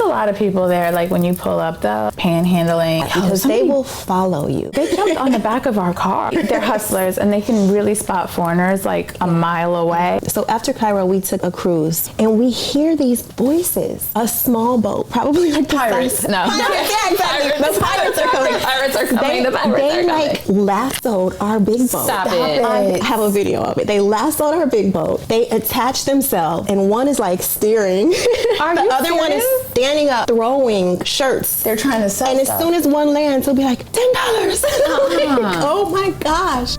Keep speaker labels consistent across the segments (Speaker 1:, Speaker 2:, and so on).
Speaker 1: a lot of people there, like when you pull up though, panhandling.
Speaker 2: Because they will follow you.
Speaker 1: They jumped on the back of our car. They're hustlers and they can really spot foreigners like a mile away.
Speaker 2: So after Cairo, we took a cruise and we hear these voices. A small boat, probably like the
Speaker 1: Pirates.
Speaker 2: size.
Speaker 1: No.
Speaker 2: Yeah, exactly. The pirates are coming.
Speaker 1: Pirates are coming.
Speaker 2: They like lassoed our big boat.
Speaker 1: Stop it.
Speaker 2: I have a video of it. They lassoed our big boat. They attached themselves and one is like steering. The other one is standing up, throwing shirts.
Speaker 1: They're trying to sell
Speaker 2: And as
Speaker 1: stuff.
Speaker 2: soon as one lands, he'll be like, $10. Like, oh my gosh.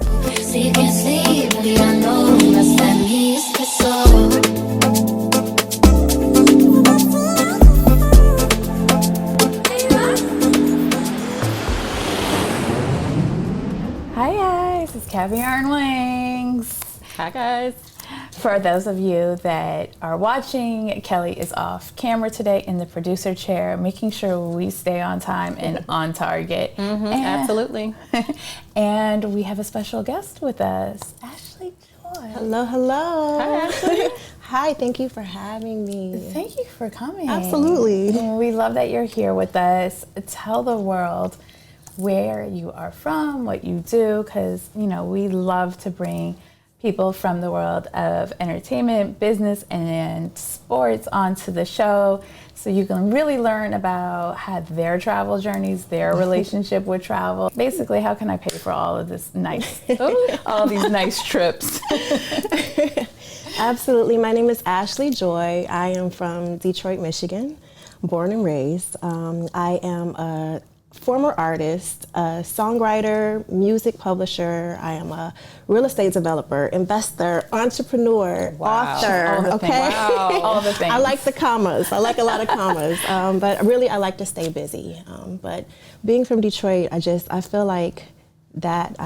Speaker 1: Hi guys, it's Caviar and Wings.
Speaker 3: Hi guys.
Speaker 1: For those of you that are watching, Kelley is off camera today in the producer chair, making sure we stay on time and on target.
Speaker 3: Absolutely.
Speaker 1: And we have a special guest with us, Ashley Joi.
Speaker 2: Hello, hello.
Speaker 3: Hi, Ashley.
Speaker 2: Hi, thank you for having me.
Speaker 1: Thank you for coming.
Speaker 2: Absolutely.
Speaker 1: We love that you're here with us. Tell the world where you are from, what you do, because, you know, we love to bring people from the world of entertainment, business, and sports onto the show so you can really learn about how their travel journeys, their relationship with travel. Basically, how can I pay for all of this nice, all these nice trips?
Speaker 2: Absolutely. My name is Ashley Joi. I am from Detroit, Michigan, born and raised. I am a former artist, a songwriter, music publisher. I am a real estate developer, investor, entrepreneur, author.
Speaker 1: All the
Speaker 2: Okay,
Speaker 1: things. Wow. All the things.
Speaker 2: I like the commas. I like a lot of commas, but really I like to stay busy. But being from Detroit, I feel like that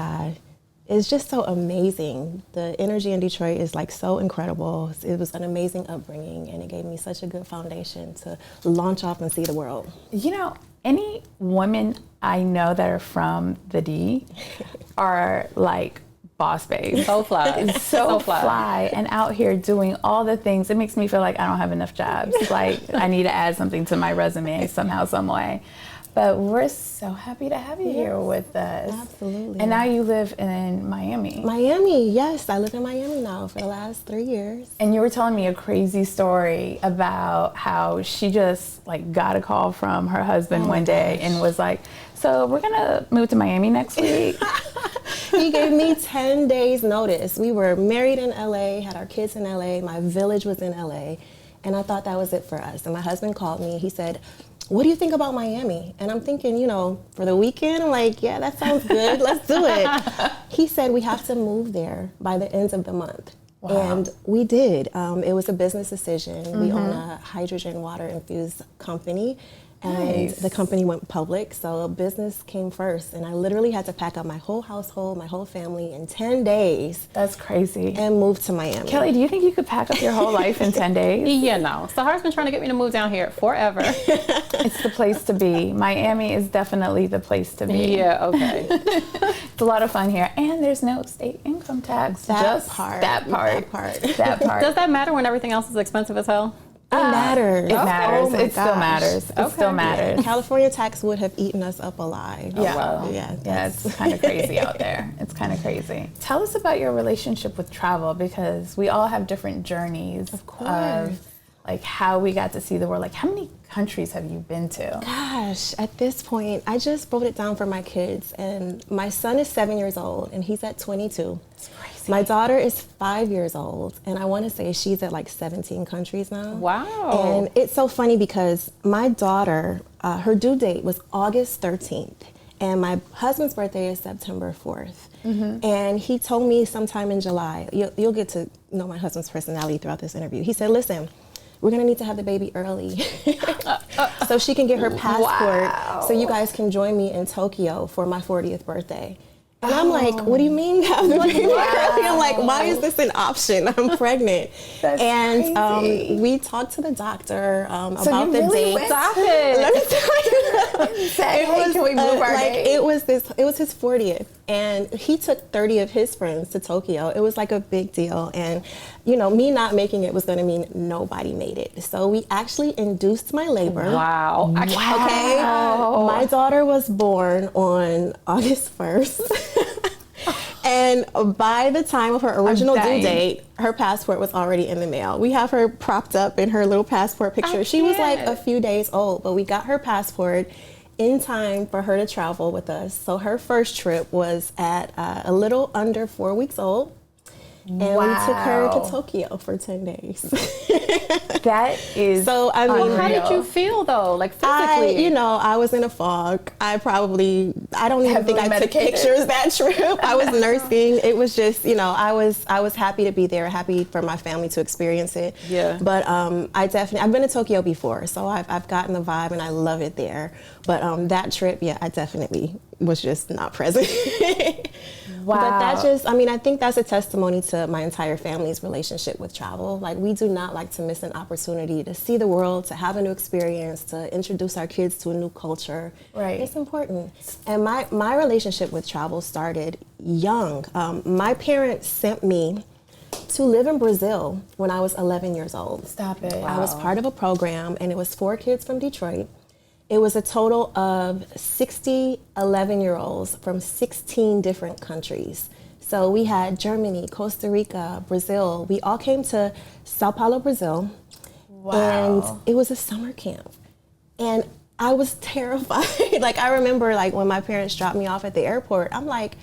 Speaker 2: is just so amazing. The energy in Detroit is like so incredible. It was an amazing upbringing, and it gave me such a good foundation to launch off and see the world.
Speaker 1: You know, any women I know that are from the D are like boss babes.
Speaker 3: So fly.
Speaker 1: So fly and out here doing all the things. It makes me feel like I don't have enough jobs. Like I need to add something to my resume somehow, some way. But we're so happy to have you here with us.
Speaker 2: Absolutely.
Speaker 1: And now you live in Miami.
Speaker 2: Miami, yes. I live in Miami now for the last 3 years.
Speaker 1: And you were telling me a crazy story about how she just like got a call from her husband one day and was like, so we're gonna move to Miami next week.
Speaker 2: He gave me 10 days notice. We were married in LA, had our kids in LA, my village was in LA, and I thought that was it for us. And my husband called me, he said, what do you think about Miami? And I'm thinking, you know, for the weekend, I'm like, yeah, that sounds good, let's do it. He said we have to move there by the end of the month. Wow. And we did. It was a business decision. We own a hydrogen water infused company. And the company went public, so business came first. And I literally had to pack up my whole household, my whole family in 10 days.
Speaker 1: That's crazy.
Speaker 2: And move to Miami.
Speaker 1: Kelley, do you think you could pack up your whole life in 10 days?
Speaker 3: Yeah, no. Sahar's been trying to get me to move down here forever.
Speaker 1: It's the place to be. Miami is definitely the place to be.
Speaker 3: Yeah, okay.
Speaker 1: It's a lot of fun here. And there's no state income tax.
Speaker 2: That part.
Speaker 1: That part.
Speaker 3: Does that matter when everything else is expensive as hell?
Speaker 2: It matters.
Speaker 1: It matters.
Speaker 2: Oh my
Speaker 1: It still
Speaker 2: gosh.
Speaker 1: matters. It still matters.
Speaker 2: Yeah. California tax would have eaten us up alive.
Speaker 1: Yeah.
Speaker 2: Wow. Yeah,
Speaker 1: It's kind of crazy out there. It's kind of crazy. Tell us about your relationship with travel, because we all have different journeys of like how we got to see the world. Like, how many countries have you been to?
Speaker 2: Gosh, at this point, I just wrote it down for my kids, and my son is 7 years old, and he's at 22.
Speaker 1: It's crazy.
Speaker 2: My daughter is 5 years old, and I want to say she's at like 17 countries now.
Speaker 3: Wow.
Speaker 2: And it's so funny because my daughter, her due date was August 13th, and my husband's birthday is September 4th. And he told me sometime in July, you'll get to know my husband's personality throughout this interview. He said, listen, we're gonna need to have the baby early so she can get her passport so you guys can join me in Tokyo for my 40th birthday. And I'm like, what do you mean have the baby early? I'm like, why is this an option? I'm pregnant.
Speaker 1: That's crazy.
Speaker 2: We talked to the doctor about
Speaker 1: you
Speaker 2: the
Speaker 1: really
Speaker 2: date.
Speaker 1: went
Speaker 3: Stop it.
Speaker 2: Let me tell you
Speaker 1: Said, hey, can we move our date?
Speaker 2: It was his 40th, and he took 30 of his friends to Tokyo. It was like a big deal, and me not making it was going to mean nobody made it. So we actually induced my labor.
Speaker 3: Wow.
Speaker 2: Okay. My daughter was born on August 1st. And by the time of her original due date, her passport was already in the mail. We have her propped up in her little passport picture. She was like a few days old, but we got her passport in time for her to travel with us. So her first trip was at a little under 4 weeks old. And we took her to Tokyo for 10 days.
Speaker 1: That is
Speaker 2: so. I mean,
Speaker 3: Well, how did you feel though? Like physically?
Speaker 2: I was in a fog. I don't even think I took
Speaker 1: medicated.
Speaker 2: pictures that trip. I was nursing. It was just, I was happy to be there, happy for my family to experience it.
Speaker 3: Yeah.
Speaker 2: But I've been to Tokyo before, so I've gotten the vibe and I love it there. But that trip, I definitely was just not present.
Speaker 1: Wow.
Speaker 2: But I think that's a testimony to my entire family's relationship with travel. Like, we do not like to miss an opportunity to see the world, to have a new experience, to introduce our kids to a new culture.
Speaker 1: Right.
Speaker 2: It's important. And my relationship with travel started young. My parents sent me to live in Brazil when I was 11 years old.
Speaker 1: Stop it.
Speaker 2: I was part of a program, and it was 4 kids from Detroit. It was a total of 60 11-year-olds from 16 different countries. So we had Germany, Costa Rica, Brazil. We all came to São Paulo, Brazil.
Speaker 1: Wow.
Speaker 2: And it was a summer camp. And I was terrified. Like, I remember, when my parents dropped me off at the airport, I'm like,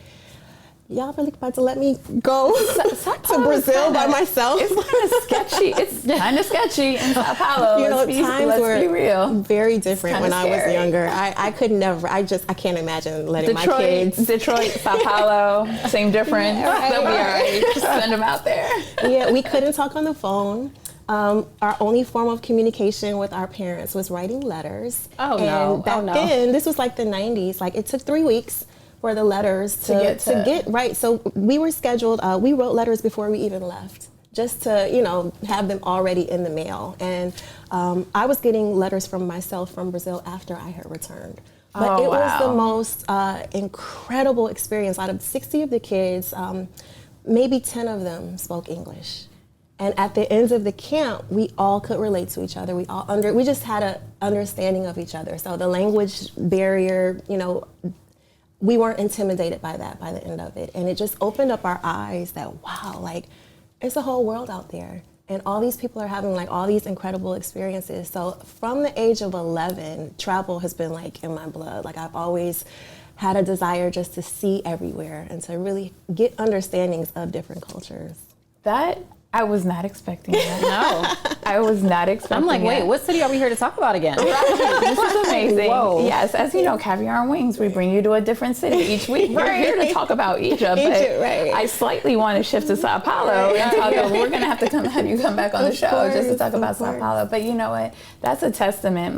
Speaker 2: y'all really about to let me go to Brazil by myself?
Speaker 1: It's kind of sketchy. It's kind of sketchy in Sao Paulo.
Speaker 2: Times were
Speaker 1: be real.
Speaker 2: very different when I was
Speaker 1: scary.
Speaker 2: younger. I could never, I can't imagine letting my kids.
Speaker 1: Detroit, Sao Paulo, same difference. They'll be all right. Just send them out there.
Speaker 2: Yeah, we couldn't talk on the phone. Our only form of communication with our parents was writing letters.
Speaker 3: Oh, no.
Speaker 2: And back then, this was like the 90s. Like, it took 3 weeks for the letters to get right. So we were scheduled, we wrote letters before we even left, just to, have them already in the mail. And I was getting letters from myself from Brazil after I had returned. But it was the most incredible experience. Out of 60 of the kids, maybe 10 of them spoke English. And at the end of the camp, we all could relate to each other. We just had an understanding of each other. So the language barrier, we weren't intimidated by that by the end of it. And it just opened up our eyes that, wow, it's a whole world out there. And all these people are having all these incredible experiences. So from the age of 11, travel has been in my blood. I've always had a desire just to see everywhere and to really get understandings of different cultures.
Speaker 1: I was not expecting that.
Speaker 3: No.
Speaker 1: I was not expecting
Speaker 3: I'm like, wait,
Speaker 1: it.
Speaker 3: what city are we here to talk about again?
Speaker 1: Right. This is amazing.
Speaker 3: Whoa.
Speaker 1: Yes, as you know, Caviar and Wings, we bring you to a different city each week. We're here to talk about Egypt, but
Speaker 2: right.
Speaker 1: I slightly want to shift to Sao Paulo and talk about, we're going to have to have you come back on the show just to talk about Sao Paulo. But you know what? That's a testament.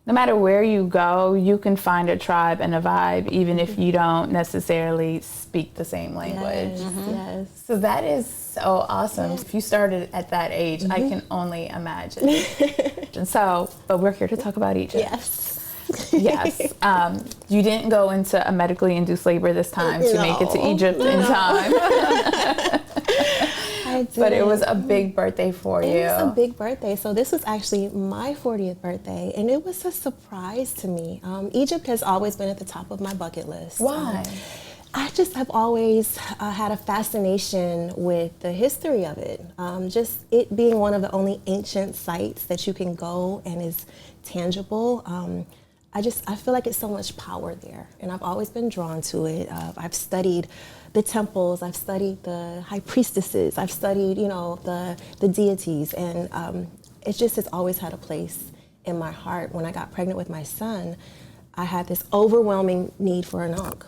Speaker 1: No matter where you go, you can find a tribe and a vibe, even if you don't necessarily speak the same language.
Speaker 2: Yes.
Speaker 1: So that is so awesome. If you started at that age, I can only imagine. But we're here to talk about Egypt. Yes. You didn't go into a medically induced labor this time to make it to Egypt in time. But it was a big birthday for you.
Speaker 2: It was a big birthday. So this was actually my 40th birthday, and it was a surprise to me. Egypt has always been at the top of my bucket list.
Speaker 1: Why?
Speaker 2: I just have always had a fascination with the history of it. Just it being one of the only ancient sites that you can go and is tangible. I feel like it's so much power there, and I've always been drawn to it. I've studied the temples, I've studied the high priestesses, I've studied, the deities, and it just has always had a place in my heart. When I got pregnant with my son, I had this overwhelming need for an ankh.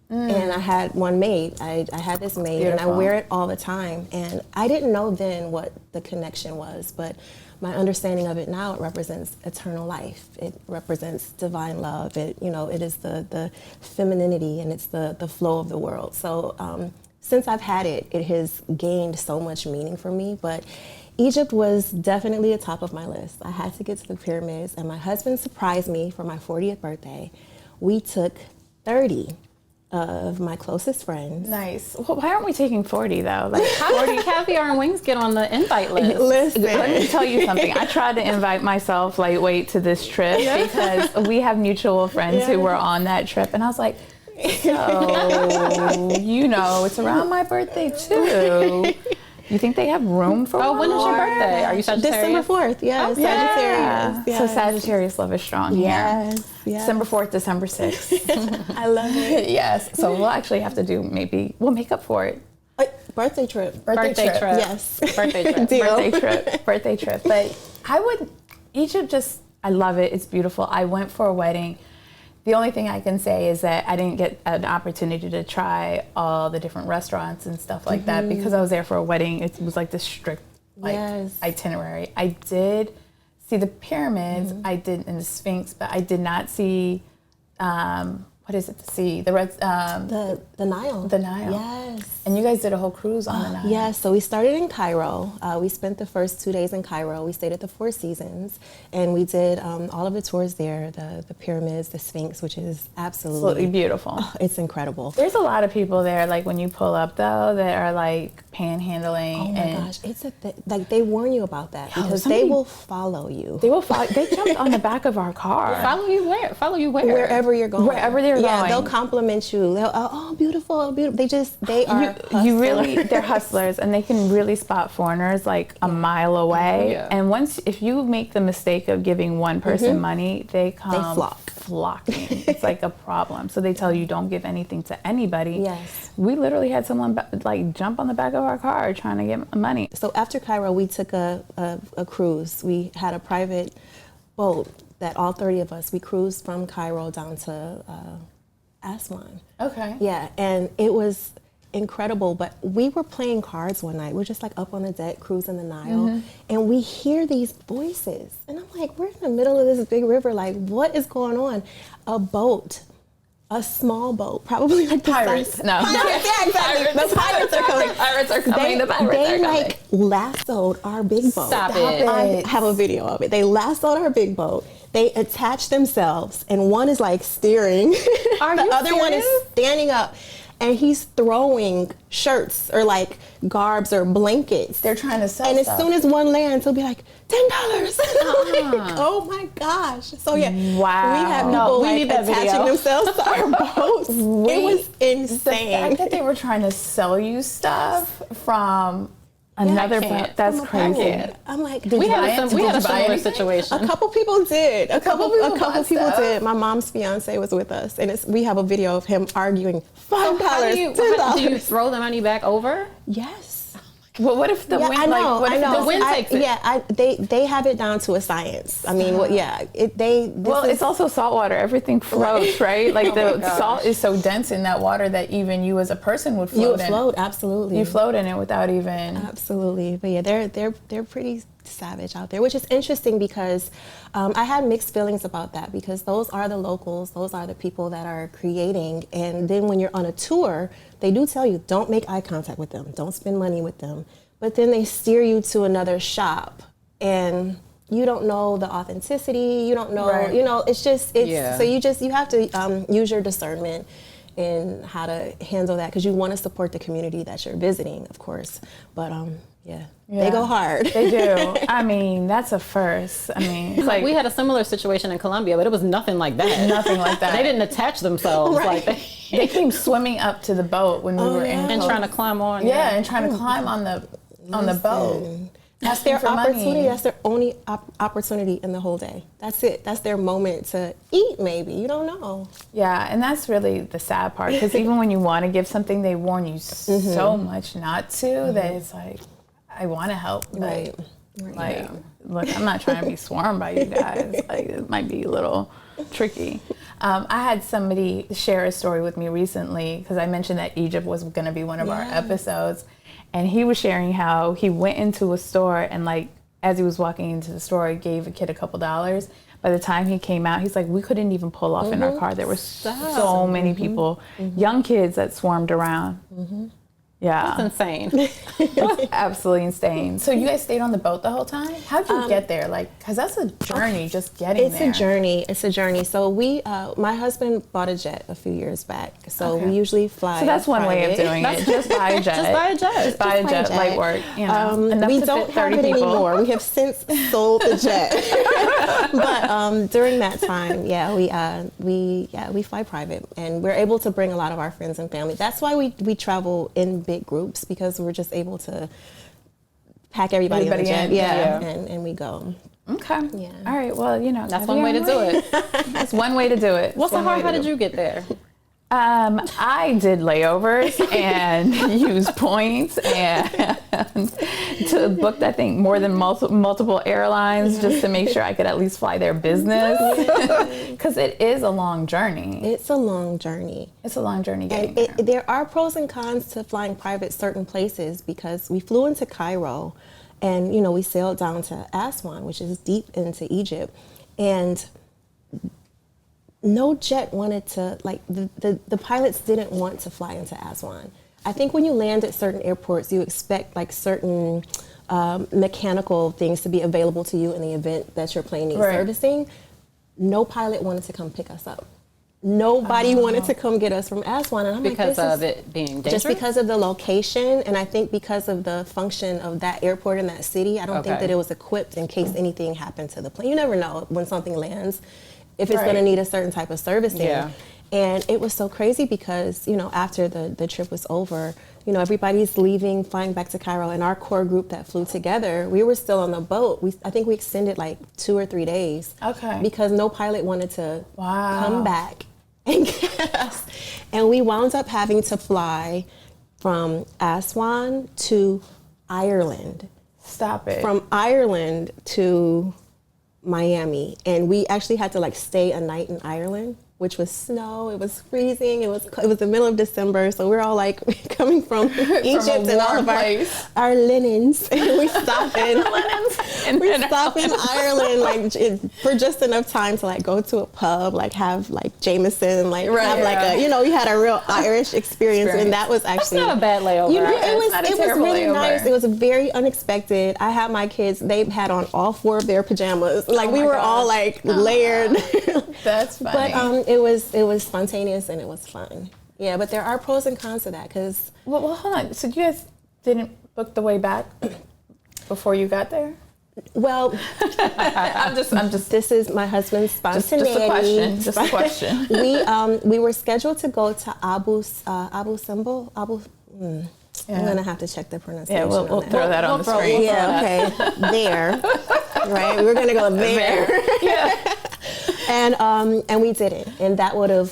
Speaker 2: And I had one made. I had this made, and I wear it all the time. And I didn't know then what the connection was, but my understanding of it now, it represents eternal life. It represents divine love. It is the femininity, and it's the flow of the world. So since I've had it, it has gained so much meaning for me. But Egypt was definitely a top of my list. I had to get to the pyramids, and my husband surprised me for my 40th birthday. We took 30 of my closest friends.
Speaker 1: Nice. Well, why aren't we taking 40 though? Like,
Speaker 3: How did Caviar and Wings get on the invite list?
Speaker 2: Listen,
Speaker 1: let me tell you something. I tried to invite myself lightweight to this trip because we have mutual friends who were on that trip, and I was like, so, you know, it's around my birthday too. You think they have room for
Speaker 3: Oh,
Speaker 1: one
Speaker 3: when is your
Speaker 1: more?
Speaker 3: birthday? Are you Sagittarius?
Speaker 2: December 4th, yes, Sagittarius. Yes.
Speaker 1: So Sagittarius love is strong here.
Speaker 2: Yes, yes.
Speaker 1: December 4th, December 6th.
Speaker 2: I love it.
Speaker 1: Yes. So we'll actually have to do we'll make up for it.
Speaker 2: Birthday trip.
Speaker 3: Birthday trip.
Speaker 2: Yes.
Speaker 3: Birthday trip.
Speaker 2: Deal.
Speaker 1: Birthday trip. But Egypt I love it. It's beautiful. I went for a wedding. The only thing I can say is that I didn't get an opportunity to try all the different restaurants and stuff like that because I was there for a wedding. It was like this strict itinerary. I did see the pyramids, I did in the Sphinx, but I did not see what is it to see? The
Speaker 2: Nile.
Speaker 1: The Nile.
Speaker 2: Yes.
Speaker 1: And you guys did a whole cruise on the Nile.
Speaker 2: Yes, so we started in Cairo. We spent the first 2 days in Cairo. We stayed at the Four Seasons, and we did all of the tours there, the pyramids, the Sphinx, which is absolutely
Speaker 1: beautiful.
Speaker 2: Oh, it's incredible.
Speaker 1: There's a lot of people there, like when you pull up though, that are like panhandling.
Speaker 2: Oh my gosh, it's like they warn you about that because they will follow you.
Speaker 1: They will follow. They jumped on the back of our car.
Speaker 3: Follow you where? Follow you where?
Speaker 2: Wherever you're going.
Speaker 1: Wherever they're going.
Speaker 2: Yeah, they'll compliment you. They'll, oh, beautiful, beautiful. They are
Speaker 1: they're hustlers, and they can really spot foreigners like a mile away.
Speaker 3: Yeah.
Speaker 1: And if you make the mistake of giving one person money, they come flocking. It's like a problem. So they tell you don't give anything to anybody.
Speaker 2: Yes.
Speaker 1: We literally had someone like jump on the back of our car trying to get money.
Speaker 2: So after Cairo, we took a cruise. We had a private boat that all 30 of us, we cruised from Cairo down to Aswan.
Speaker 1: Okay.
Speaker 2: Yeah, and it was incredible, but we were playing cards one night. We're just like up on the deck cruising the Nile, and we hear these voices. And I'm like, we're in the middle of this big river, like what is going on? A boat, a small boat, probably like the
Speaker 1: Pirates.
Speaker 2: size.
Speaker 1: No.
Speaker 2: Yeah, exactly. The pirates are coming.
Speaker 1: Pirates are coming. The pirates are coming.
Speaker 2: Like lassoed our big boat.
Speaker 3: Stop it.
Speaker 2: I have a video of it. They lassoed our big boat. They attach themselves, and one is like steering. The other one is standing up, and he's throwing shirts or like garbs or blankets.
Speaker 1: They're trying to sell
Speaker 2: And
Speaker 1: stuff.
Speaker 2: as soon as one lands, he'll be like, $10. Like, oh my gosh. So yeah,
Speaker 1: Wow.
Speaker 2: we have people
Speaker 3: No, we
Speaker 2: like
Speaker 3: need that
Speaker 2: attaching
Speaker 3: video.
Speaker 2: themselves to our boats. It was
Speaker 1: The
Speaker 2: insane.
Speaker 1: fact that they were trying to sell you stuff from another
Speaker 3: can't.
Speaker 1: boat, that's
Speaker 2: From a
Speaker 1: crazy.
Speaker 2: pirate. I'm like,
Speaker 3: We had a
Speaker 1: Did you buy
Speaker 3: similar
Speaker 1: anything?
Speaker 3: situation.
Speaker 2: a couple people did. A couple
Speaker 1: people
Speaker 2: people
Speaker 1: bought stuff.
Speaker 2: did. My mom's fiance was with us, and we have a video of him arguing $5,
Speaker 3: How do
Speaker 2: $10.
Speaker 3: you throw the money back over?
Speaker 2: Yes.
Speaker 1: Well, what if the wind?
Speaker 2: I know.
Speaker 1: What if
Speaker 3: the wind takes it?
Speaker 2: Yeah, they have it down to a science. I mean,
Speaker 1: it's also salt water. Everything floats, right? Like the
Speaker 3: gosh.
Speaker 1: salt is so dense in that water that even you as a person would float
Speaker 2: you would
Speaker 1: in.
Speaker 2: float absolutely.
Speaker 1: You float in it without even.
Speaker 2: Absolutely, but yeah, they're pretty savage out there, which is interesting because I had mixed feelings about that because those are the locals, those are the people that are creating, and then when you're on a tour, they do tell you don't make eye contact with them, don't spend money with them, but then they steer you to another shop and you don't know the authenticity, you don't know,
Speaker 1: Right.
Speaker 2: So you have to use your discernment in how to handle that because you want to support the community that you're visiting, of course, but they go hard.
Speaker 1: They do. I mean, that's a first. I mean, it's like
Speaker 3: We had a similar situation in Colombia, but it was nothing like that.
Speaker 1: nothing like that.
Speaker 3: They didn't attach themselves
Speaker 2: Right.
Speaker 3: like
Speaker 1: They came swimming up to the boat when we were in.
Speaker 3: and trying to climb on.
Speaker 1: Yeah, and trying to climb on the boat.
Speaker 2: That's their
Speaker 1: for
Speaker 2: opportunity.
Speaker 1: money.
Speaker 2: That's their only opportunity in the whole day. That's it. That's their moment to eat, maybe. You don't know.
Speaker 1: Yeah, and that's really the sad part because even when you want to give something, they warn you so much not to that it's like, I want to help, but
Speaker 2: Right.
Speaker 1: like, look, I'm not trying to be swarmed by you guys. Like, it might be a little tricky. I had somebody share a story with me recently because I mentioned that Egypt was going to be one of our episodes, and he was sharing how he went into a store and like as he was walking into the store, he gave a kid a couple dollars. By the time he came out, he's like, we couldn't even pull off in our car. There were so many people, young kids that swarmed around. Yeah.
Speaker 3: That's insane.
Speaker 1: It's absolutely insane. So you guys stayed on the boat the whole time? How'd you get there? Like, because that's a journey just getting there.
Speaker 2: It's a journey. So we, my husband bought a jet a few years back. So we usually fly.
Speaker 1: So that's one way of doing it. Just buy a jet.
Speaker 3: Just buy a jet.
Speaker 1: Just buy a jet, light work. You know,
Speaker 2: we don't have it anymore. We have since sold the jet. But during that time, we fly private, and we're able to bring a lot of our friends and family. That's why we travel in big groups, because we're just able to pack everybody on the jet. And we go.
Speaker 1: Okay. Yeah. All right. Well, you know,
Speaker 3: that's one way to do it.
Speaker 1: That's one way to do it.
Speaker 3: What's the hard? How did you get there?
Speaker 1: I did layovers and used points and to book, I think, more than multiple airlines just to make sure I could at least fly their business. Because it is a long journey.
Speaker 2: It's a long journey.
Speaker 1: It's a long journey getting there.
Speaker 2: There are pros and cons to flying private certain places, because we flew into Cairo and, you know, we sailed down to Aswan, which is deep into Egypt. And no jet wanted to, like, the pilots didn't want to fly into Aswan. I think when you land at certain airports, you expect like certain mechanical things to be available to you in the event that your plane needs servicing. No pilot wanted to come pick us up. Nobody wanted to come get us from Aswan. And I'm
Speaker 3: because of it being dangerous?
Speaker 2: Just because of the location, and I think because of the function of that airport in that city. I don't think that it was equipped in case anything happened to the plane. You never know when something lands, if it's going to need a certain type of servicing. Yeah. And it was so crazy because, you know, after the trip was over, you know, everybody's leaving, flying back to Cairo, and our core group that flew together, we were still on the boat. I think we extended like 2 or 3 days. Because no pilot wanted to come back and get us. And we wound up having to fly from Aswan to Ireland.
Speaker 1: Stop it.
Speaker 2: From Ireland to Miami, and we actually had to like stay a night in Ireland, which was snow. It was freezing. It was the middle of December, so we're all like coming from Egypt and all of our linens. And we stopped in Ireland like for just enough time to like go to a pub, like have like Jameson, like have like a, you know, we had a real Irish experience, and that was actually
Speaker 3: that's not a bad layover.
Speaker 2: You know, it was really nice. It was very unexpected. I had my kids; they had on all 4 of their pajamas. Like we were all like layered.
Speaker 1: That's funny.
Speaker 2: But it was spontaneous and it was fun. Yeah, but there are pros and cons to that, because.
Speaker 1: Well, hold on. So you guys didn't book the way back before you got there?
Speaker 2: Well,
Speaker 1: I'm just.
Speaker 2: This is my husband's spontaneity.
Speaker 1: Just a question.
Speaker 2: We were scheduled to go to Abu Simbel. I'm gonna have to check the pronunciation.
Speaker 1: Yeah, we'll throw that on the screen.
Speaker 2: Yeah, okay. There, right? We're gonna go there.
Speaker 1: Yeah.
Speaker 2: And we didn't, and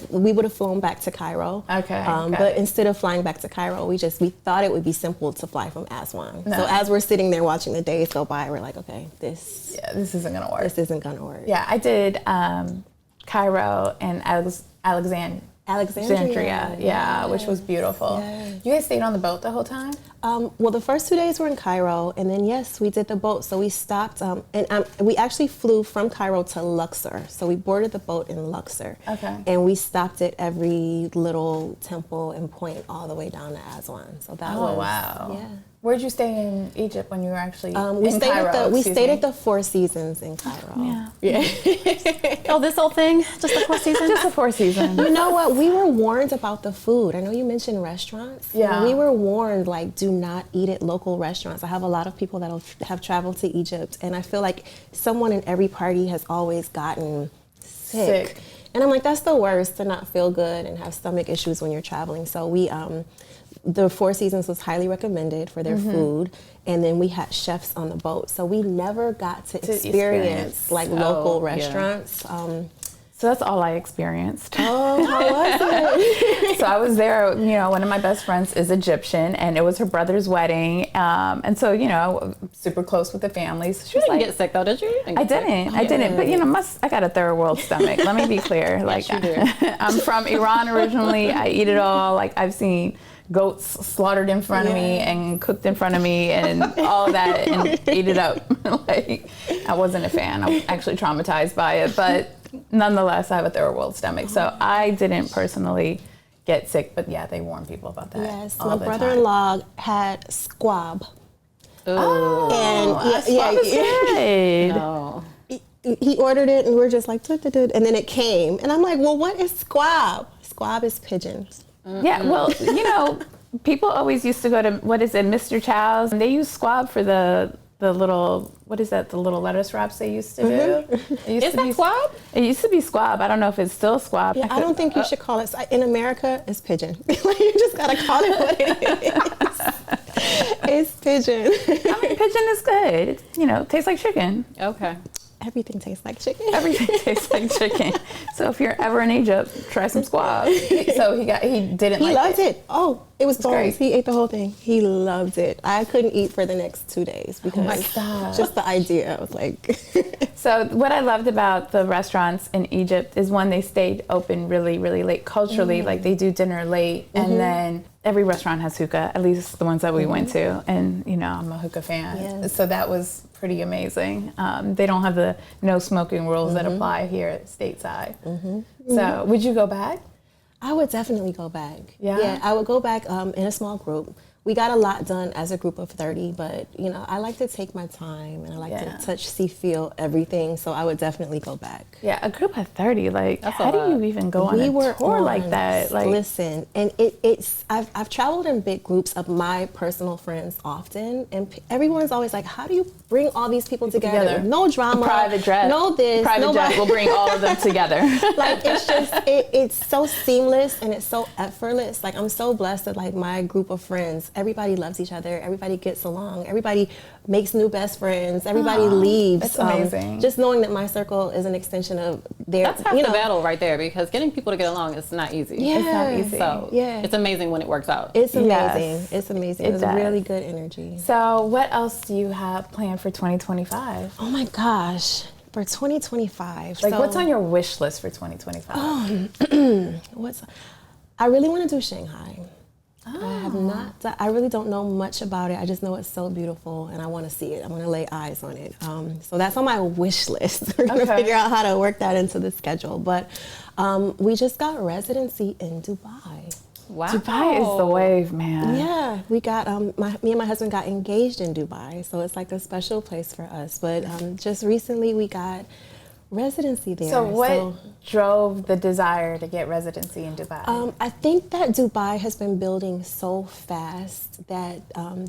Speaker 2: we would have flown back to Cairo.
Speaker 1: Okay.
Speaker 2: But instead of flying back to Cairo, we thought it would be simple to fly from Aswan. No. So as we're sitting there watching the days go by, we're like, okay, this
Speaker 1: isn't gonna work.
Speaker 2: This isn't gonna work.
Speaker 1: Yeah, I did Cairo and Alexandria, which was beautiful. Yes. You guys stayed on the boat the whole time?
Speaker 2: Well, the first 2 days were in Cairo, and then yes, we did the boat. So we stopped, and we actually flew from Cairo to Luxor. So we boarded the boat in Luxor. Okay. And we stopped at every little temple and point all the way down to Aswan. So that was
Speaker 1: wow.
Speaker 2: Yeah.
Speaker 1: Where'd you stay in Egypt when you were actually
Speaker 2: we
Speaker 1: in
Speaker 2: stayed
Speaker 1: Cairo?
Speaker 2: We stayed at the Four Seasons in Cairo.
Speaker 1: Yeah.
Speaker 3: Oh, this whole thing? Just the Four Seasons?
Speaker 1: Just the Four Seasons.
Speaker 2: You know what? We were warned about the food. I know you mentioned restaurants.
Speaker 1: Yeah.
Speaker 2: We were warned, like, do not eat at local restaurants. I have a lot of people that have traveled to Egypt, and I feel like someone in every party has always gotten sick. And I'm like, that's the worst, to not feel good and have stomach issues when you're traveling. So we, the Four Seasons was highly recommended for their food, and then we had chefs on the boat. So we never got to experience like local restaurants.
Speaker 1: So that's all I experienced.
Speaker 2: Oh, how was it?
Speaker 1: So I was there, you know, one of my best friends is Egyptian, and it was her brother's wedding. And so, you know, super close with the family. So she
Speaker 3: you didn't get sick though, did you?
Speaker 1: I didn't. But, you know, I got a third world stomach. Let me be clear. Like,
Speaker 3: yes, you do.
Speaker 1: I'm from Iran originally. I eat it all. Like, I've seen goats slaughtered in front of me and cooked in front of me and all of that, and ate it up. Like, I wasn't a fan. I was actually traumatized by it. But nonetheless, I have a third world stomach. So I didn't personally get sick. But yeah, they warn people about that.
Speaker 2: Yes,
Speaker 1: all
Speaker 2: my
Speaker 1: the
Speaker 2: brother-in-law had squab.
Speaker 3: Oh,
Speaker 2: And
Speaker 1: squab is good.
Speaker 3: no.
Speaker 2: he ordered it, and we're just like, and then it came, and I'm like, well, what is squab? Squab is pigeons.
Speaker 1: Yeah, well, people always used to go to, what is it, Mr. Chow's, and they use squab for the little, what is that, the little lettuce wraps they used to do?
Speaker 3: Is that squab?
Speaker 1: It used to be squab. I don't know if it's still squab.
Speaker 2: Yeah, I don't think you should call it, in America, it's pigeon. You just gotta call it what it is. It's pigeon.
Speaker 1: I mean, pigeon is good. It tastes like chicken.
Speaker 3: Okay.
Speaker 2: Everything tastes like chicken.
Speaker 1: Everything tastes like chicken. So if you're ever in Egypt, try some squab. So he didn't like it.
Speaker 2: He loved it. Oh, it was bones.
Speaker 1: great.
Speaker 2: He ate the whole thing. He loved it. I couldn't eat for the next 2 days because
Speaker 1: my God.
Speaker 2: just the idea was like.
Speaker 1: So what I loved about the restaurants in Egypt is when they stayed open really, really late culturally, like they do dinner late, and then every restaurant has hookah, at least the ones that we went to, and I'm a hookah fan.
Speaker 2: Yes.
Speaker 1: So that was pretty amazing. They don't have the no smoking rules that apply here stateside. So would you go back?
Speaker 2: I would definitely go back.
Speaker 1: Yeah?
Speaker 2: I would go back in a small group. We got a lot done as a group of 30, but I like to take my time, and I like to touch, see, feel everything. So I would definitely go back.
Speaker 1: Yeah, a group of 30, like
Speaker 3: That's a
Speaker 1: how do
Speaker 3: lot.
Speaker 1: you even go on a tour like that? Like,
Speaker 2: listen, and it's I've traveled in big groups of my personal friends often, and everyone's always like, how do you bring all these people together? With no drama,
Speaker 1: private jet,
Speaker 2: no this,
Speaker 1: private jet will bring all of them together.
Speaker 2: Like it's just it's so seamless and it's so effortless. Like I'm so blessed that like my group of friends, everybody loves each other, everybody gets along, everybody makes new best friends, everybody leaves.
Speaker 1: That's amazing.
Speaker 2: Just knowing that my circle is an extension of their,
Speaker 3: That's half the battle right there, because getting people to get along is not easy.
Speaker 2: Yeah.
Speaker 1: It's not easy.
Speaker 3: So it's amazing when it works out.
Speaker 2: It's amazing.
Speaker 1: Yes.
Speaker 2: It's amazing.
Speaker 1: It
Speaker 2: It's
Speaker 1: does.
Speaker 2: really good energy.
Speaker 1: So what else do you have planned for 2025?
Speaker 2: Oh my gosh. For 2025.
Speaker 1: Like
Speaker 2: so,
Speaker 1: what's on your wish list for 2025?
Speaker 2: I really want to do Shanghai. I have not. I really don't know much about it. I just know it's so beautiful, and I want to see it. I want to lay eyes on it. So that's on my wish list. We're gonna figure out how to work that into the schedule. But we just got residency in Dubai.
Speaker 3: Wow.
Speaker 1: Dubai is the wave, man.
Speaker 2: Yeah, we got me and my husband got engaged in Dubai, so it's like a special place for us. But just recently we got residency there.
Speaker 1: So what drove the desire to get residency in Dubai?
Speaker 2: I think that Dubai has been building so fast that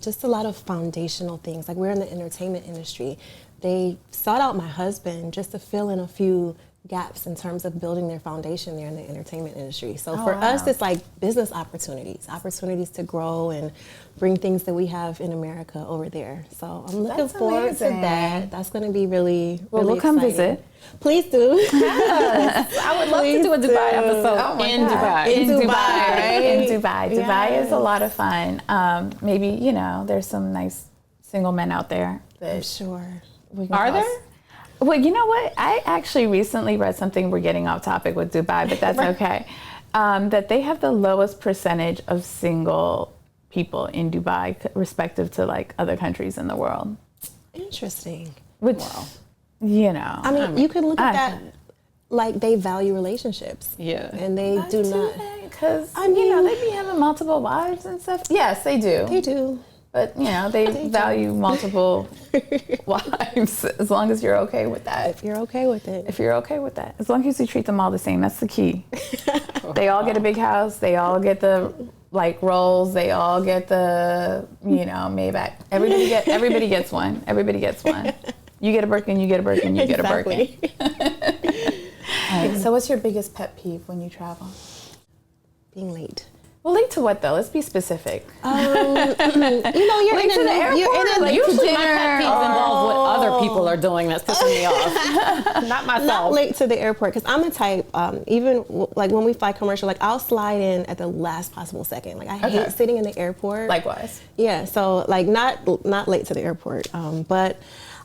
Speaker 2: just a lot of foundational things, like we're in the entertainment industry. They sought out my husband just to fill in a few gaps in terms of building their foundation there in the entertainment industry. So for us, it's like business opportunities to grow and bring things that we have in America over there. So I'm looking forward to that. That's going to be really,
Speaker 1: Well,
Speaker 2: really
Speaker 1: we'll come
Speaker 2: exciting.
Speaker 1: visit.
Speaker 2: Please do.
Speaker 3: I would love to do a Dubai episode in Dubai.
Speaker 2: In Dubai,
Speaker 1: right? In Dubai.
Speaker 2: Yes.
Speaker 1: Dubai is a lot of fun. Maybe, there's some nice single men out there.
Speaker 2: I'm sure.
Speaker 1: We can
Speaker 3: Are
Speaker 1: cross.
Speaker 3: there?
Speaker 1: Well, you know what? I actually recently read something, we're getting off topic with Dubai, but that's okay, that they have the lowest percentage of single people in Dubai respective to like other countries in the world.
Speaker 2: Interesting.
Speaker 1: Which,
Speaker 2: I mean, you can look at that like they value relationships.
Speaker 3: Yeah.
Speaker 2: And they do not.
Speaker 1: Because,
Speaker 2: I mean,
Speaker 1: they be having multiple wives and stuff. Yes, they do.
Speaker 2: They do.
Speaker 1: But, they value multiple wives as long as you're okay with that.
Speaker 2: If you're okay with it.
Speaker 1: If you're okay with that. As long as you treat them all the same, that's the key. They all get a big house. They all get the, Rolls. They all get the, Maybach. Everybody gets one. Everybody gets one. You get a Birkin, you get a Birkin, you get a Birkin. So what's your biggest pet peeve when you travel?
Speaker 2: Being late.
Speaker 1: Well, late to what, though? Let's be specific.
Speaker 2: You're
Speaker 1: Late to the airport?
Speaker 3: Usually my pet peeves involve what other people are doing that's pissing me off. Not myself.
Speaker 2: Not late to the airport, because I'm a type, even when we fly commercial, I'll slide in at the last possible second. I hate sitting in the airport.
Speaker 1: Likewise.
Speaker 2: Yeah, so not late to the airport. But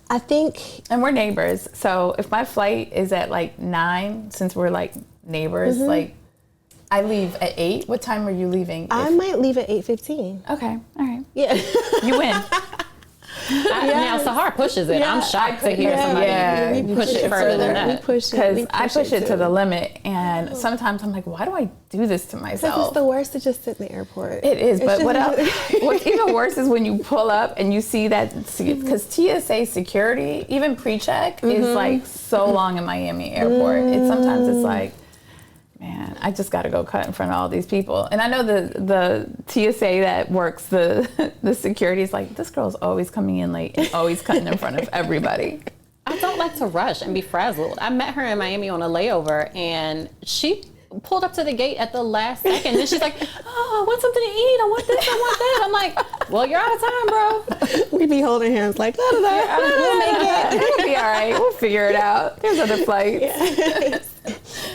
Speaker 2: I think...
Speaker 1: And we're neighbors, so if my flight is at 9, since we're neighbors, I leave at 8. What time are you leaving?
Speaker 2: I might leave at 8:15.
Speaker 1: Okay, all right.
Speaker 2: Yeah.
Speaker 1: You win.
Speaker 3: Now Sahar pushes it. I'm shocked to hear somebody push it further than that.
Speaker 1: Because I push it to the limit, and sometimes I'm like, why do I do this to myself?
Speaker 2: Because it's the worst to just sit in the airport.
Speaker 1: It is, but what else? What's even worse is when you pull up and you see that, because TSA security, even pre-check, is like so long in Miami airport. Sometimes it's like, man, I just got to go cut in front of all these people. And I know the TSA that works the security is like, this girl's always coming in late and always cutting in front of everybody.
Speaker 3: I don't like to rush and be frazzled. I met her in Miami on a layover, and she pulled up to the gate at the last second, and she's like, oh, I want something to eat. I want this, I want that. I'm like, well, you're out of time, bro.
Speaker 2: We be holding hands like, we'll make it.
Speaker 1: It'll be all right. We'll figure it out. There's other flights.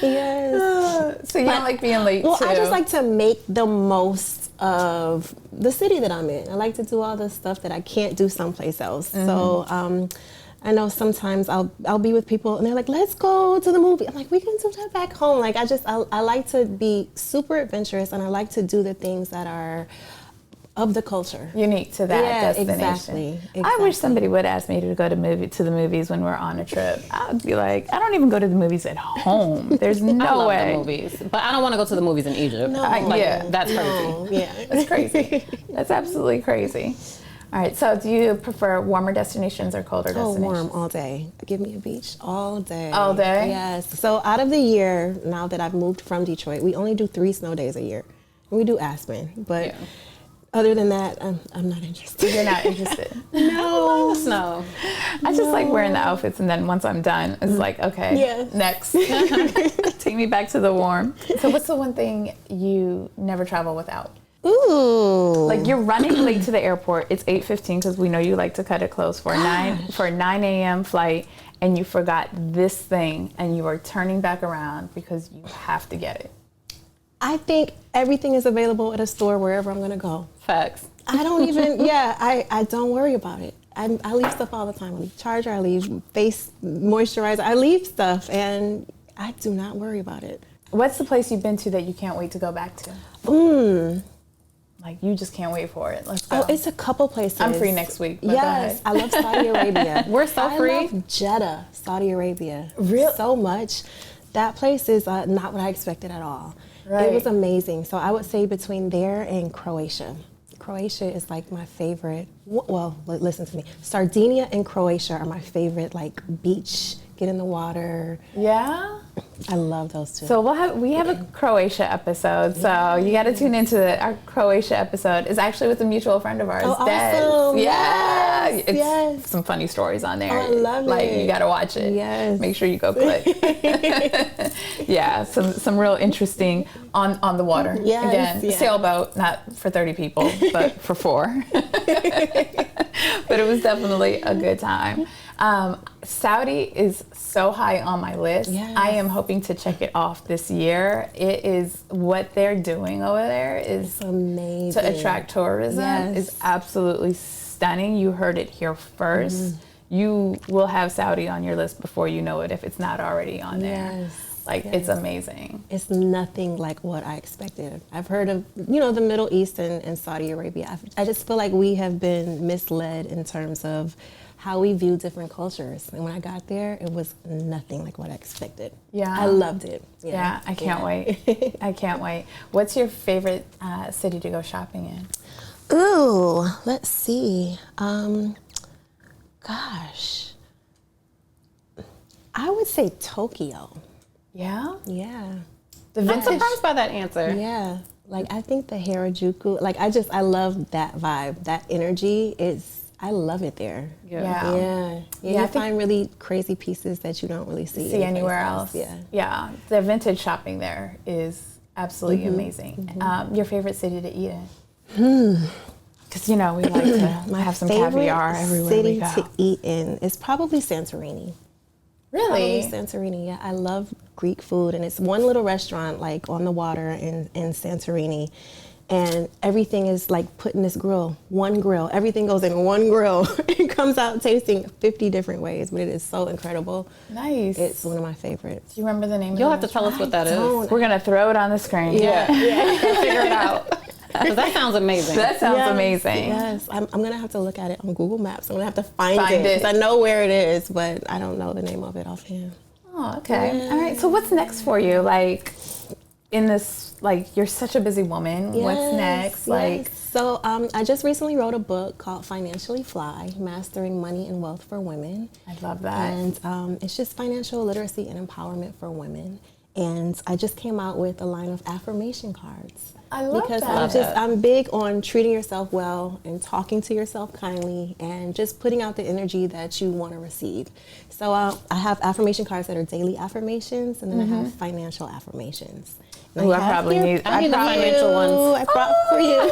Speaker 2: Yes.
Speaker 1: So you don't like being late,
Speaker 2: well,
Speaker 1: too?
Speaker 2: I just like to make the most of the city that I'm in. I like to do all the stuff that I can't do someplace else. So I know sometimes I'll be with people and they're like, let's go to the movie. I'm like, we can do that back home. Like, I like to be super adventurous, and I like to do the things that are of the culture.
Speaker 1: Unique to that destination.
Speaker 2: Exactly.
Speaker 1: I wish somebody would ask me to go to the movies when we're on a trip. I'd be like, I don't even go to the movies at home. There's no
Speaker 3: I love
Speaker 1: way.
Speaker 3: the movies, but I don't want to go to the movies in Egypt.
Speaker 2: No.
Speaker 3: That's crazy.
Speaker 2: Yeah.
Speaker 1: That's crazy. That's absolutely crazy. All right, so do you prefer warmer destinations or colder destinations?
Speaker 2: Oh, warm all day. Give me a beach all day.
Speaker 1: All day?
Speaker 2: Yes. So out of the year, now that I've moved from Detroit, we only do 3 snow days a year. We do Aspen, but other than that, I'm not interested.
Speaker 1: You're not interested?
Speaker 2: No.
Speaker 3: Snow.
Speaker 1: I just like wearing the outfits, and then once I'm done, it's like, okay, next. Take me back to the warm. So what's the one thing you never travel without?
Speaker 2: Ooh.
Speaker 1: Like, you're running late to the airport. It's 8:15 because we know you like to cut it close for a 9 a.m. flight, and you forgot this thing, and you are turning back around because you have to get it.
Speaker 2: I think everything is available at a store wherever I'm going to go.
Speaker 3: Facts.
Speaker 2: I don't even, I don't worry about it. I leave stuff all the time. I leave charger, I leave face moisturizer, I leave stuff, and I do not worry about it.
Speaker 1: What's the place you've been to that you can't wait to go back to? Like, you just can't wait for it. Let's go.
Speaker 2: Oh, it's a couple places.
Speaker 1: I'm free next week.
Speaker 2: Yes, I love Saudi Arabia.
Speaker 3: We're so free.
Speaker 2: I love Jeddah, Saudi Arabia.
Speaker 1: Really?
Speaker 2: So much. That place is not what I expected at all.
Speaker 1: Right.
Speaker 2: It was amazing. So I would say between there and Croatia. Croatia is like my favorite. Well, listen to me. Sardinia and Croatia are my favorite, like, beach, get in the water.
Speaker 1: Yeah?
Speaker 2: I love those two.
Speaker 1: So we have a Croatia episode. So you got to tune into our Croatia episode. It's actually with a mutual friend of ours,
Speaker 2: Oh,
Speaker 1: Des.
Speaker 2: awesome.
Speaker 1: Yeah.
Speaker 2: Yes,
Speaker 1: It's some funny stories on there.
Speaker 2: Oh, I love
Speaker 1: like,
Speaker 2: it.
Speaker 1: you got to watch it.
Speaker 2: Yes.
Speaker 1: Make sure you go click. Yeah, some real interesting on the water.
Speaker 2: Yes,
Speaker 1: Again,
Speaker 2: yes.
Speaker 1: sailboat, not for 30 people, but for 4. But it was definitely a good time. Saudi is so high on my list.
Speaker 2: Yes.
Speaker 1: I am hoping to check it off this year. It is what they're doing over there is
Speaker 2: amazing.
Speaker 1: to attract tourism.
Speaker 2: Yes.
Speaker 1: Is absolutely stunning. You heard it here first. You will have Saudi on your list before you know it if it's not already on there.
Speaker 2: Yes.
Speaker 1: Like, it's amazing.
Speaker 2: It's nothing like what I expected. I've heard of, the Middle East and Saudi Arabia. I just feel like we have been misled in terms of how we view different cultures. And when I got there, it was nothing like what I expected.
Speaker 1: Yeah.
Speaker 2: I loved it.
Speaker 1: Yeah, I can't wait. I can't wait. What's your favorite city to go shopping in?
Speaker 2: Ooh, let's see. Gosh. I would say Tokyo.
Speaker 1: Yeah?
Speaker 2: Yeah.
Speaker 1: The
Speaker 3: I'm
Speaker 1: vintage.
Speaker 3: surprised by that answer.
Speaker 2: Yeah. Like, I think the Harajuku, like, I love that vibe. That energy I love it there.
Speaker 1: Yeah.
Speaker 2: You find really crazy pieces that you don't really see
Speaker 1: anywhere else. Yeah. The vintage shopping there is absolutely amazing. Your favorite city to eat in? Because, we like to have some caviar everywhere we go.
Speaker 2: City to eat in is probably Santorini.
Speaker 1: Really?
Speaker 2: Probably Santorini, yeah. I love Greek food, and it's one little restaurant, like, on the water in Santorini. And everything is like put in this grill, one grill. Everything goes in one grill. It comes out tasting 50 different ways, but it is so incredible.
Speaker 1: Nice.
Speaker 2: It's one of my favorites.
Speaker 1: Do you remember the name
Speaker 3: You'll
Speaker 1: of
Speaker 3: have to tell us what that is.
Speaker 1: We're going to throw it on the screen.
Speaker 2: Yeah.
Speaker 3: Figure it out. Because that sounds amazing.
Speaker 1: That sounds amazing.
Speaker 2: Yes, I'm going to have to look at it on Google Maps. I'm going to have to find
Speaker 1: Find
Speaker 2: it.
Speaker 1: it.
Speaker 2: 'Cause I know where it is, but I don't know the name of it offhand.
Speaker 1: Oh, okay.
Speaker 2: Yeah.
Speaker 1: All right. So what's next for you? Like, in this, like, you're such a busy woman. What's next? Like,
Speaker 2: so I just recently wrote a book called Financially Fly, Mastering Money and Wealth for Women.
Speaker 1: I love that.
Speaker 2: And it's just financial literacy and empowerment for women. And I just came out with a line of affirmation cards.
Speaker 1: I love
Speaker 2: because
Speaker 1: that.
Speaker 2: I'm big on treating yourself well and talking to yourself kindly and just putting out the energy that you want to receive. So I have affirmation cards that are daily affirmations, and then I have financial affirmations.
Speaker 1: Ooh, I probably need.
Speaker 3: I need the financial ones.
Speaker 2: I brought for you.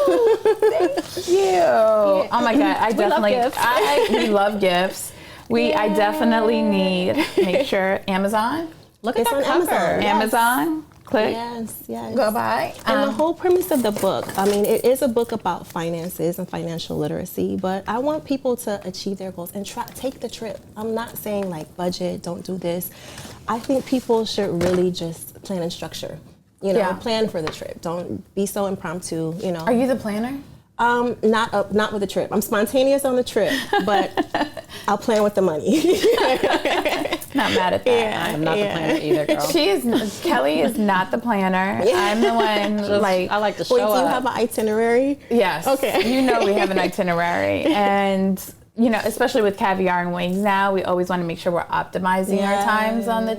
Speaker 1: Thank you. Oh my God, I definitely.
Speaker 3: gifts.
Speaker 1: We love gifts. I definitely need. Make sure Amazon.
Speaker 3: Look at
Speaker 2: It's
Speaker 3: that
Speaker 2: on
Speaker 3: cover.
Speaker 2: Amazon.
Speaker 1: Amazon. Click.
Speaker 2: Yes.
Speaker 1: Go buy.
Speaker 2: And the whole premise of the book, I mean, it is a book about finances and financial literacy, but I want people to achieve their goals and take the trip. I'm not saying like budget, don't do this. I think people should really just plan and structure. Plan for the trip. Don't be so impromptu,
Speaker 1: Are you the planner?
Speaker 2: Not with the trip. I'm spontaneous on the trip, but I'll plan with the money.
Speaker 1: Not mad at that.
Speaker 3: I'm not the planner either, girl.
Speaker 1: Kelley is not the planner. I'm the one.
Speaker 3: I like to show
Speaker 2: Wait, do you
Speaker 3: up.
Speaker 2: have an itinerary?
Speaker 1: Yes.
Speaker 2: Okay.
Speaker 1: We have an itinerary, and especially with Caviar and Wings now, we always want to make sure we're optimizing our time on the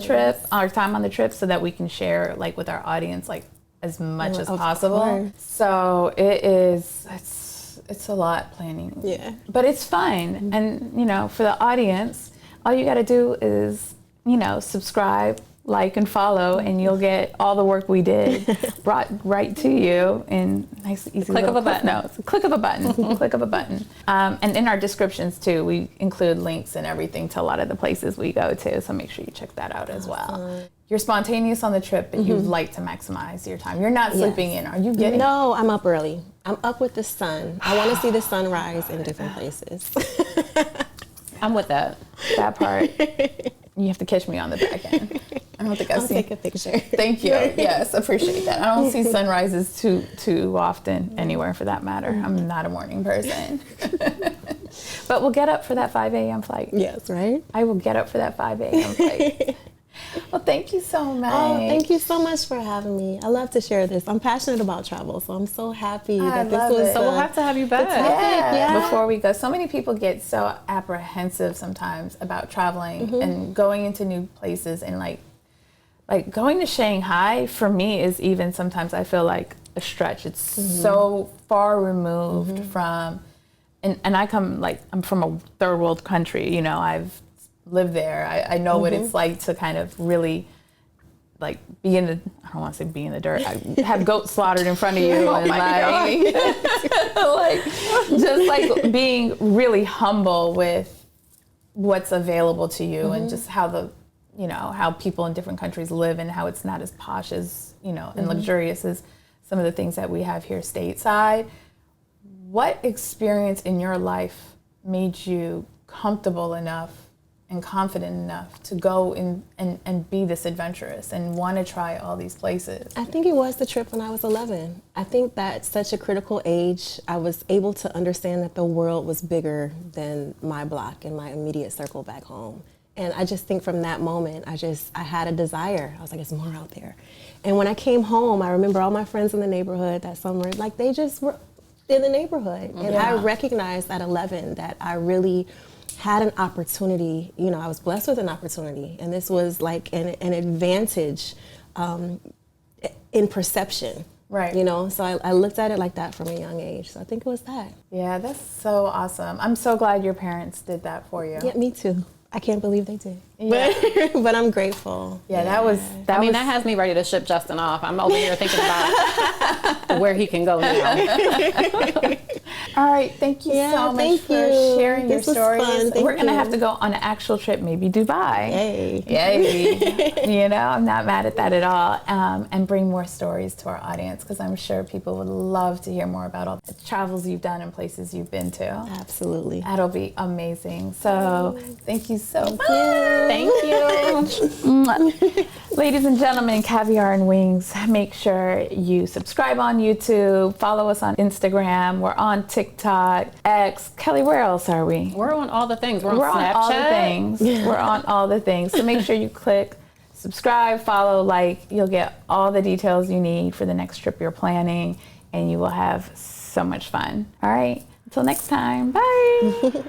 Speaker 1: trip, so that we can share like with our audience like as much as possible.
Speaker 2: Course.
Speaker 1: So it's a lot planning.
Speaker 2: Yeah.
Speaker 1: But it's fun, and for the audience, all you got to do is subscribe, like, and follow, and you'll get all the work we did brought right to you in nice, easy
Speaker 3: Click of a
Speaker 1: clip
Speaker 3: button.
Speaker 1: notes. Click of a button. Click of a button. And in our descriptions too, we include links and everything to a lot of the places we go to. So make sure you check that out as well. You're spontaneous on the trip, but you like to maximize your time. You're not sleeping in. Are you getting?
Speaker 2: No, I'm up early. I'm up with the sun. I want to see the sunrise in different places.
Speaker 3: I'm with that.
Speaker 1: That part. You have to catch me on the back end. I don't think I've
Speaker 2: I'll
Speaker 1: seen.
Speaker 2: take a picture.
Speaker 1: Thank you. Yes, appreciate that. I don't see sunrises too often anywhere, for that matter. I'm not a morning person. But we'll get up for that 5 a.m. flight.
Speaker 2: Yes, right?
Speaker 1: I will get up for that 5 a.m. flight. Well, thank you so much.
Speaker 2: Oh, thank you so much for having me. I love to share this. I'm passionate about travel, so I'm so happy that this
Speaker 1: love
Speaker 2: was.
Speaker 1: it.
Speaker 3: So we'll have to have you back.
Speaker 1: Yeah. Before we go, so many people get so apprehensive sometimes about traveling and going into new places, and like going to Shanghai for me is even sometimes I feel like a stretch. It's so far removed from, and I I'm from a third world country. I've lived there. I know what it's like to kind of really like be in the, I don't want to say be in the dirt, have goats slaughtered in front of you and like just like being really humble with what's available to you and just how how people in different countries live, and how it's not as posh as and luxurious as some of the things that we have here stateside. What experience in your life made you comfortable enough and confident enough to go in and be this adventurous and want to try all these places?
Speaker 2: I think it was the trip when I was 11. I think that's such a critical age. I was able to understand that the world was bigger than my block and my immediate circle back home. And I just think from that moment, I had a desire. I was like, it's more out there. And when I came home, I remember all my friends in the neighborhood that summer, like they just were in the neighborhood. And I recognized at 11 that I really had an opportunity. I was blessed with an opportunity, and this was like an advantage in perception.
Speaker 1: Right.
Speaker 2: So I looked at it like that from a young age. So I think it was that.
Speaker 1: Yeah, that's so awesome. I'm so glad your parents did that for you.
Speaker 2: Yeah, me too. I can't believe they did.
Speaker 1: Yeah.
Speaker 2: But I'm grateful.
Speaker 1: Yeah, that has
Speaker 3: me ready to ship Justin off. I'm over here thinking about where he can go now.
Speaker 1: All right, thank you so much for sharing your stories. We're going to have to go on an actual trip, maybe Dubai. Yay. I'm not mad at that at all. And bring more stories to our audience, because I'm sure people would love to hear more about all the travels you've done and places you've been to.
Speaker 2: Absolutely.
Speaker 1: That'll be amazing. So thank you so much.
Speaker 3: Thank you.
Speaker 1: Ladies and gentlemen, Caviar and Wings, make sure you subscribe on YouTube, follow us on Instagram, we're on TikTok, X. Kelley, where else are we?
Speaker 3: We're on all the things. We're on
Speaker 1: We're
Speaker 3: Snapchat.
Speaker 1: on all the things. We're on all the things. So make sure you click subscribe, follow, like. You'll get all the details you need for the next trip you're planning, and you will have so much fun. All right, until next time, bye.